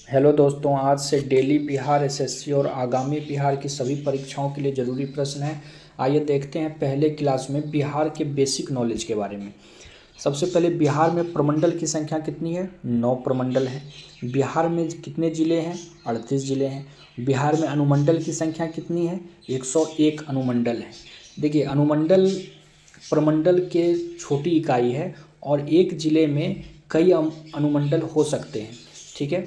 Hello दोस्तों, आज से डेली बिहार एसएससी और आगामी बिहार की सभी परीक्षाओं के लिए ज़रूरी प्रश्न हैं। आइए देखते हैं पहले क्लास में बिहार के बेसिक नॉलेज के बारे में। सबसे पहले बिहार में प्रमंडल की संख्या कितनी है? 9 प्रमंडल है। बिहार में कितने ज़िले हैं? 38 ज़िले हैं। बिहार में अनुमंडल की संख्या कितनी है? 101 अनुमंडल है। देखिए, अनुमंडल प्रमंडल के छोटी इकाई है और एक ज़िले में कई अनुमंडल हो सकते हैं। ठीक है।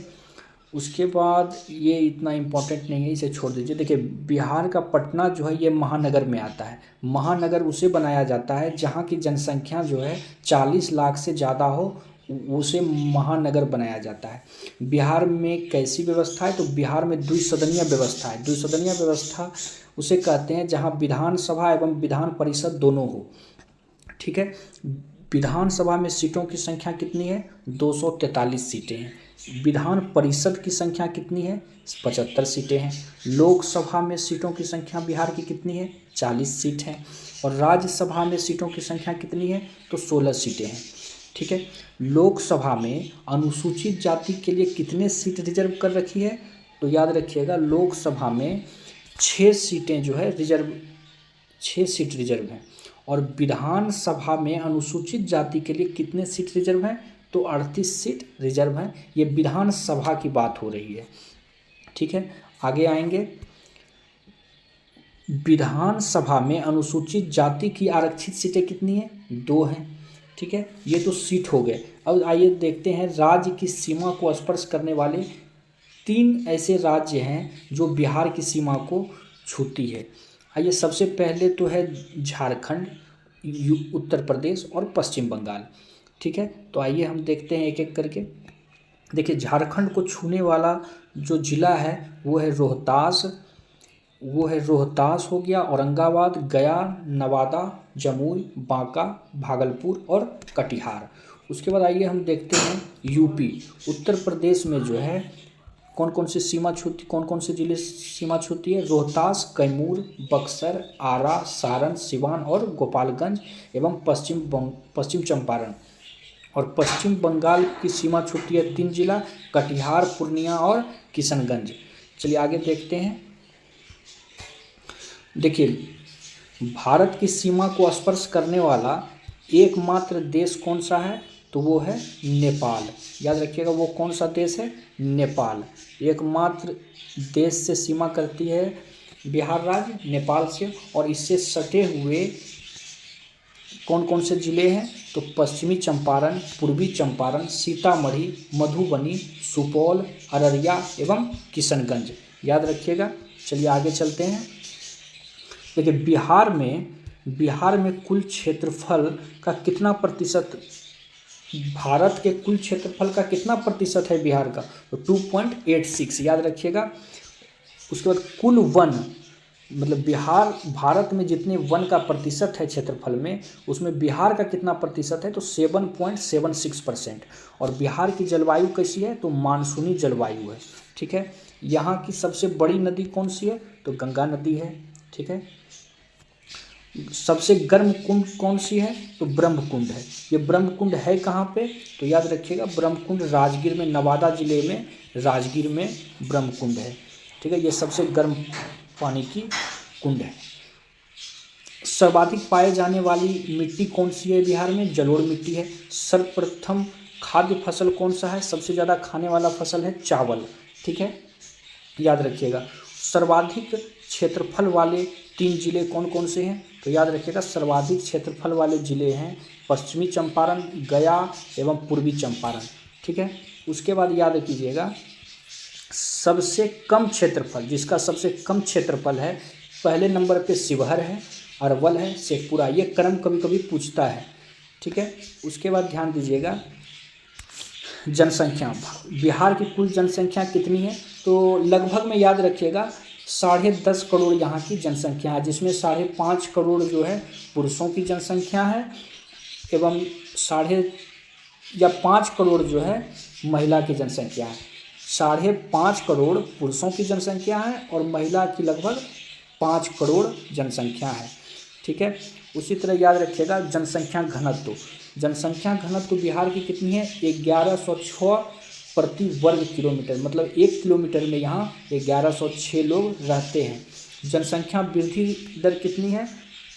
उसके बाद ये इतना इम्पोर्टेंट नहीं है, इसे छोड़ दीजिए। देखिए, बिहार का पटना जो है ये महानगर में आता है। महानगर उसे बनाया जाता है जहाँ की जनसंख्या जो है 40 लाख से ज़्यादा हो, उसे महानगर बनाया जाता है। बिहार में कैसी व्यवस्था है? तो बिहार में द्विसदनीय व्यवस्था है। द्विसदनीय व्यवस्था उसे कहते हैं जहाँ विधानसभा एवं विधान परिषद दोनों हो। ठीक है। विधानसभा में सीटों की संख्या कितनी है? 243 सीटें हैं। विधान परिषद की संख्या कितनी है? 75 सीटें हैं। लोकसभा में सीटों की संख्या बिहार की कितनी है? 40 सीट है। और राज्यसभा में सीटों की संख्या कितनी है? तो 16 सीटें हैं। ठीक है। लोकसभा में अनुसूचित जाति के लिए कितने सीट रिजर्व कर रखी है? तो याद रखिएगा, लोकसभा में 6 सीटें जो है रिजर्व, 6 सीट रिजर्व हैं। और विधानसभा में अनुसूचित जाति के लिए कितने सीट रिजर्व हैं? तो 38 सीट रिजर्व हैं। ये विधानसभा की बात हो रही है। ठीक है, आगे आएंगे। विधानसभा में अनुसूचित जाति की आरक्षित सीटें कितनी हैं? 2 हैं। ठीक है, ये तो सीट हो गए। अब आइए देखते हैं राज्य की सीमा को स्पर्श करने वाले 3 ऐसे राज्य हैं जो बिहार की सीमा को छूती है। आइए, सबसे पहले तो है झारखंड, उत्तर प्रदेश और पश्चिम बंगाल। ठीक है, तो आइए हम देखते हैं एक एक करके। देखिए, झारखंड को छूने वाला जो ज़िला है वो है रोहतास हो गया, औरंगाबाद, गया, नवादा, जमुई, बांका, भागलपुर और कटिहार। उसके बाद आइए हम देखते हैं यूपी। उत्तर प्रदेश में जो है कौन कौन सी सीमा छूती, कौन कौन से जिले सीमा छूती है? रोहतास, कैमूर, बक्सर, आरा, सारण, सिवान और गोपालगंज एवं पश्चिम चंपारण। और पश्चिम बंगाल की सीमा छूती है 3 जिला, कटिहार, पूर्णिया और किशनगंज। चलिए आगे देखते हैं। देखिए, भारत की सीमा को स्पर्श करने वाला एकमात्र देश कौन सा है? तो वो है नेपाल। याद रखिएगा, वो कौन सा देश है? नेपाल। एकमात्र देश से सीमा करती है बिहार राज्य, नेपाल से। और इससे सटे हुए कौन कौन से ज़िले हैं? तो पश्चिमी चंपारण, पूर्वी चंपारण, सीतामढ़ी, मधुबनी, सुपौल, अररिया एवं किशनगंज। याद रखिएगा। चलिए आगे चलते हैं। देखिए, बिहार में कुल क्षेत्रफल का कितना प्रतिशत, भारत के कुल क्षेत्रफल का कितना प्रतिशत है बिहार का? तो 2.86। याद रखिएगा। उसके बाद कुल वन, मतलब भारत में जितने वन का प्रतिशत है क्षेत्रफल में, उसमें बिहार का कितना प्रतिशत है? तो 7.76%। और बिहार की जलवायु कैसी है? तो मानसूनी जलवायु है। ठीक है। यहाँ की सबसे बड़ी नदी कौन सी है? तो गंगा नदी है। ठीक है। सबसे गर्म कुंड कौन सी है? तो ब्रह्म कुंड है। ये ब्रह्म कुंड है कहाँ पे? तो याद रखिएगा, ब्रह्म कुंड राजगीर में, नवादा जिले में राजगीर में ब्रह्म कुंड है। ठीक है, ये सबसे गर्म पानी की कुंड है। सर्वाधिक पाए जाने वाली मिट्टी कौन सी है बिहार में? जलोढ़ मिट्टी है। सर्वप्रथम खाद्य फसल कौन सा है? सबसे ज़्यादा खाने वाला फसल है चावल। ठीक है, याद रखिएगा। सर्वाधिक क्षेत्रफल वाले 3 जिले कौन कौन से हैं? तो याद रखिएगा, सर्वाधिक क्षेत्रफल वाले जिले हैं पश्चिमी चंपारण, गया एवं पूर्वी चंपारण। ठीक है। उसके बाद याद कीजिएगा, सबसे कम क्षेत्रफल, जिसका सबसे कम क्षेत्रफल है, पहले नंबर पे शिवहर है, अरवल है, शेखपुरा। ये क्रम कभी कभी पूछता है। ठीक है। उसके बाद ध्यान दीजिएगा, जनसंख्या, बिहार की कुल जनसंख्या कितनी है? तो लगभग में याद रखिएगा 10.5 करोड़ यहाँ की जनसंख्या है, जिसमें 5.5 करोड़ जो है पुरुषों की जनसंख्या है एवं 5 करोड़ जो है महिला की जनसंख्या है। 5.5 करोड़ पुरुषों की जनसंख्या है और महिला की लगभग 5 करोड़ जनसंख्या है। ठीक है। उसी तरह याद रखिएगा, जनसंख्या घनत्व बिहार की कितनी है? 1106 प्रति वर्ग किलोमीटर, मतलब 1 किलोमीटर में यहाँ 1106 लोग रहते हैं। जनसंख्या वृद्धि दर कितनी है,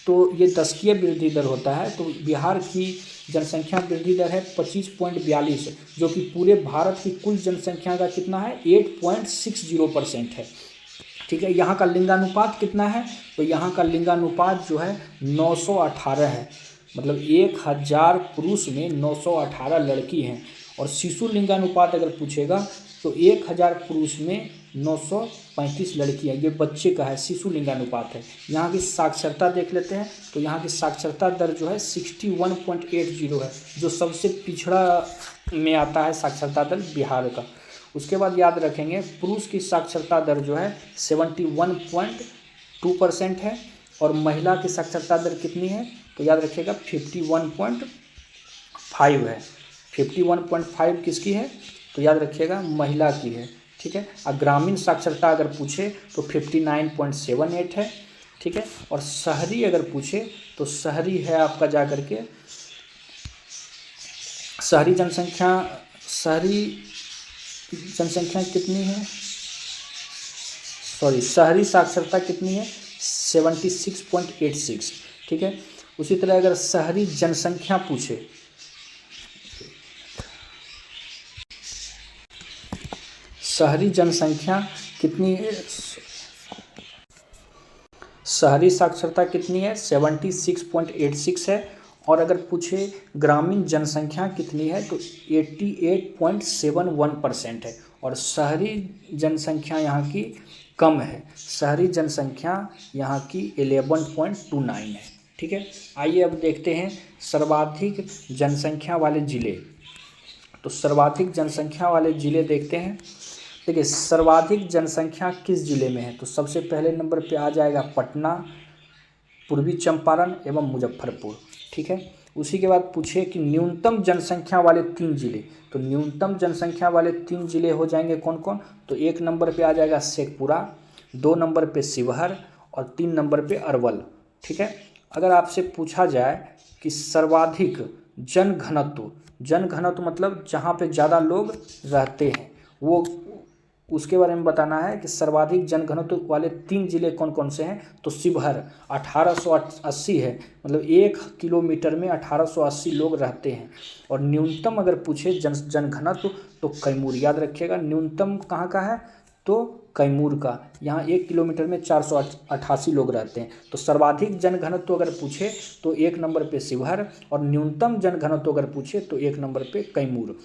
तो ये दशकीय वृद्धि दर होता है। तो बिहार की जनसंख्या वृद्धि दर है 25.42, जो कि पूरे भारत की कुल जनसंख्या का कितना है, 8.60% है। ठीक है, यहाँ का लिंगानुपात कितना है, तो यहाँ का लिंगानुपात जो है 918 है, मतलब 1000 पुरुष में 918 लड़की हैं। और शिशु लिंगानुपात अगर पूछेगा तो 1000 पुरुष में 935 लड़की है, ये बच्चे का है, शिशु लिंगानुपात है। यहाँ की साक्षरता देख लेते हैं, तो यहाँ की साक्षरता दर जो है 61.80 है, जो सबसे पिछड़ा में आता है साक्षरता दर बिहार का। उसके बाद याद रखेंगे पुरुष की साक्षरता दर जो है 71.2% है, और महिला की साक्षरता दर कितनी है, तो याद रखिएगा 51.5 है। 51.5 किसकी है, तो याद रखिएगा महिला की है। ठीक है, और ग्रामीण साक्षरता अगर पूछे तो 59.78 है। ठीक है, और शहरी अगर पूछे तो शहरी है आपका जा करके शहरी जनसंख्या कितनी है, शहरी साक्षरता कितनी है, 76.86। ठीक है, उसी तरह अगर शहरी जनसंख्या पूछे, शहरी जनसंख्या कितनी है, शहरी साक्षरता कितनी है, 76.86 है। और अगर पूछे ग्रामीण जनसंख्या कितनी है, तो 88.71% है। और शहरी जनसंख्या यहाँ की कम है, शहरी जनसंख्या यहाँ की 11.29 है। ठीक है, आइए अब देखते हैं सर्वाधिक जनसंख्या वाले ज़िले। तो सर्वाधिक जनसंख्या वाले ज़िले देखते हैं। देखिए सर्वाधिक जनसंख्या किस ज़िले में है, तो सबसे पहले नंबर पे आ जाएगा पटना, पूर्वी चंपारण एवं मुजफ्फरपुर। ठीक है, उसी के बाद पूछे कि न्यूनतम जनसंख्या वाले 3 जिले, तो न्यूनतम जनसंख्या वाले 3 जिले हो जाएंगे कौन कौन, तो 1 नंबर पे आ जाएगा शेखपुरा, 2 नंबर पे शिवहर और 3 नंबर पे अरवल। ठीक है, अगर आपसे पूछा जाए कि सर्वाधिक जनघनत्व मतलब जहाँ पे ज़्यादा लोग रहते हैं, वो उसके बारे में बताना है कि सर्वाधिक जनघनत्व वाले 3 जिले कौन कौन से हैं, तो शिवहर 1880 है, मतलब 1 किलोमीटर में 1880 लोग रहते हैं। और न्यूनतम अगर पूछे जनघनत्व तो कैमूर, याद रखिएगा न्यूनतम कहाँ का है, तो कैमूर का, यहाँ 1 किलोमीटर में 488 लोग रहते हैं। तो सर्वाधिक जनघनत्व अगर पूछे तो 1 नंबर पे शिवहर, और न्यूनतम जनघनत्व अगर पूछे तो 1 नंबर पे कैमूर।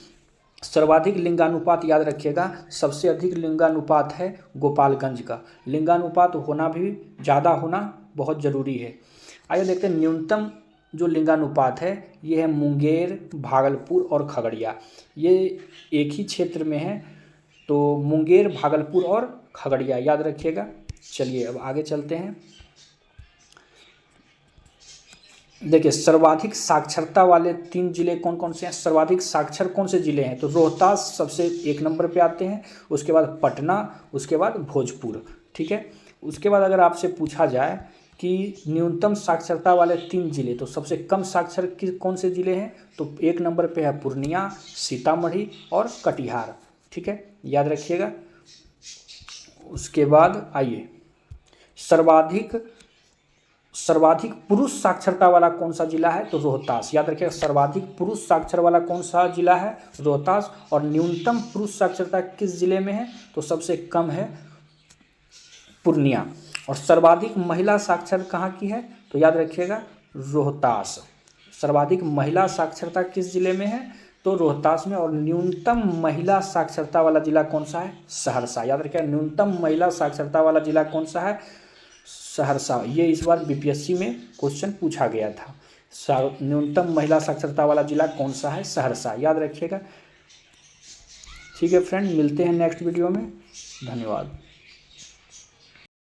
सर्वाधिक लिंगानुपात याद रखिएगा, सबसे अधिक लिंगानुपात है गोपालगंज का, लिंगानुपात होना भी ज़्यादा होना बहुत ज़रूरी है। आइए देखते हैं न्यूनतम जो लिंगानुपात है, ये है मुंगेर, भागलपुर और खगड़िया, ये एक ही क्षेत्र में है। तो मुंगेर, भागलपुर और खगड़िया याद रखिएगा। चलिए अब आगे चलते हैं। देखिए सर्वाधिक साक्षरता वाले 3 जिले कौन कौन से हैं, सर्वाधिक साक्षर कौन से जिले हैं, तो रोहतास सबसे 1 नंबर पे आते हैं, उसके बाद पटना, उसके बाद भोजपुर। ठीक है, उसके बाद अगर आपसे पूछा जाए कि न्यूनतम साक्षरता वाले 3 जिले, तो सबसे कम साक्षर कौन से जिले हैं, तो 1 नंबर पे है पूर्णिया, सीतामढ़ी और कटिहार। ठीक है, याद रखिएगा। उसके बाद आइए सर्वाधिक पुरुष साक्षरता वाला कौन सा जिला है, तो रोहतास, याद रखिएगा सर्वाधिक पुरुष साक्षर वाला कौन सा जिला है, रोहतास। और न्यूनतम पुरुष साक्षरता किस जिले में है, तो सबसे कम है पूर्णिया। और सर्वाधिक महिला साक्षर कहाँ की है, तो याद रखिएगा रोहतास। सर्वाधिक महिला साक्षरता किस जिले में है, तो रोहतास में। और न्यूनतम महिला साक्षरता वाला जिला कौन सा है, सहरसा, याद रखिएगा न्यूनतम महिला साक्षरता वाला जिला कौन सा है, सहरसा। ये इस बार बीपीएससी में क्वेश्चन पूछा गया था, न्यूनतम महिला साक्षरता वाला जिला कौन सा है, सहरसा, याद रखिएगा। ठीक है फ्रेंड, मिलते हैं नेक्स्ट वीडियो में, धन्यवाद।